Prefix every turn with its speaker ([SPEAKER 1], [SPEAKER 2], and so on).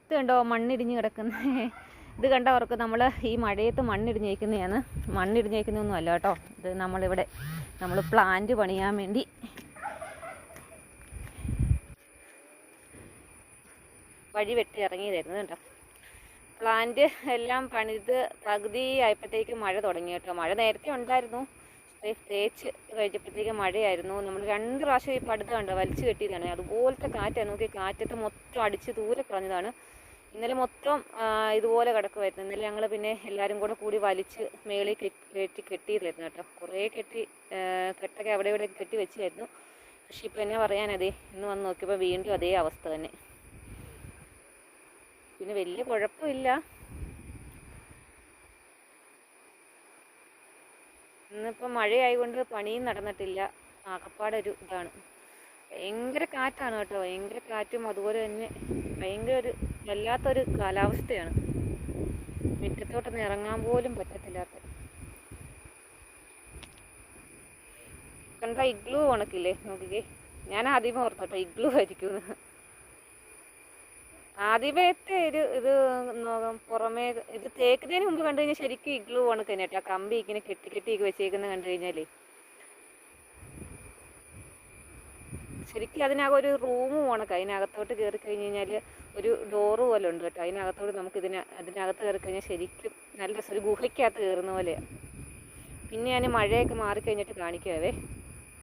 [SPEAKER 1] ഇത് കണ്ടോ മണ്ണിടിഞ്ഞ് കിടക്കുന്നത്. ഇത് കണ്ടവർക്ക് നമ്മൾ ഈ മഴയത്ത് മണ്ണിടിഞ്ഞേക്കുന്നതാണ്. മണ്ണിടിഞ്ഞേക്കുന്നൊന്നും അല്ല കേട്ടോ. ഇത് നമ്മൾ പ്ലാന്റ് പണിയാൻ വേണ്ടി വഴി വെട്ടി ഇറങ്ങിയതായിരുന്നു കേട്ടോ. പ്ലാന്റ് എല്ലാം പണിത് പകുതി ആയപ്പോഴത്തേക്ക് മഴ തുടങ്ങി കേട്ടോ. മഴ നേരത്തെ ഉണ്ടായിരുന്നു, തേച്ച് കഴിഞ്ഞപ്പോഴത്തേക്ക് മഴയായിരുന്നു. നമ്മൾ 2 പ്രാവശ്യം ഈ പടുത്ത് കണ്ടോ വലിച്ചു കെട്ടിയതാണ്. അതുപോലത്തെ കാറ്റാണ്. നോക്കി, കാറ്റത്ത് മൊത്തം അടിച്ച് ദൂരെ കളഞ്ഞതാണ്. ഇന്നലെ മൊത്തം ഇതുപോലെ കിടക്കുമായിരുന്നു. ഇന്നലെ ഞങ്ങൾ പിന്നെ എല്ലാവരും കൂടി വലിച്ച് മേളിൽ കെട്ടിയതായിരുന്നു കേട്ടോ. കുറേ കെട്ടൊക്കെ അവിടെ ഇവിടെ കെട്ടി വെച്ചായിരുന്നു. പക്ഷെ ഇപ്പം എന്നാ പറയാനതേ, ഇന്ന് വന്ന് നോക്കിയപ്പോൾ വീണ്ടും അതേ അവസ്ഥ തന്നെ. പിന്നെ വലിയ കുഴപ്പമില്ല. ഇന്നിപ്പോൾ മഴയായതുകൊണ്ട് പണിയും നടന്നിട്ടില്ല. ആകപ്പാടൊരു ഇതാണ്. ഭയങ്കര കാറ്റാണ് കേട്ടോ. ഭയങ്കര കാറ്റും അതുപോലെ തന്നെ ഭയങ്കര വല്ലാത്തൊരു കാലാവസ്ഥയാണ്. മുറ്റത്തോട്ടൊന്നും ഇറങ്ങാൻ പോലും പറ്റത്തില്ലാത്ത. കണ്ടാ ഇഗ്ലൂ ഉണക്കില്ലേ, നോക്കിക്കേ. ഞാൻ ആദ്യമേ ഓർത്തോട്ടോ ഇഗ്ലൂ ആയിരിക്കും. ആദ്യമത്തെ ഇത് പുറമേ ഇത് തേക്കുന്നതിന് മുമ്പ് കണ്ടു കഴിഞ്ഞാൽ ശരിക്കും ഇഗ്ലൂ ഉണക്ക് തന്നെ കേട്ടോ. കമ്പി ഇങ്ങനെ കെട്ടി വെച്ചേക്കുന്നത് കണ്ടു കഴിഞ്ഞാലേ ശരിക്കും അതിനകം ഒരു റൂമും ഉണക്ക്. അതിനകത്തോട്ട് കയറി കഴിഞ്ഞ് കഴിഞ്ഞാൽ ഒരു ഡോറ് പോലെ ഉണ്ട് കേട്ടോ. അതിനകത്തോട്ട് നമുക്ക് അതിനകത്ത് കയറി കഴിഞ്ഞാൽ ശരിക്കും നല്ല ഒരു ഗുഹയ്ക്കകത്ത് കയറുന്ന പോലെയാണ്. പിന്നെ ഞാൻ മഴയൊക്കെ മാറിക്കഴിഞ്ഞിട്ട് കാണിക്കാവേ.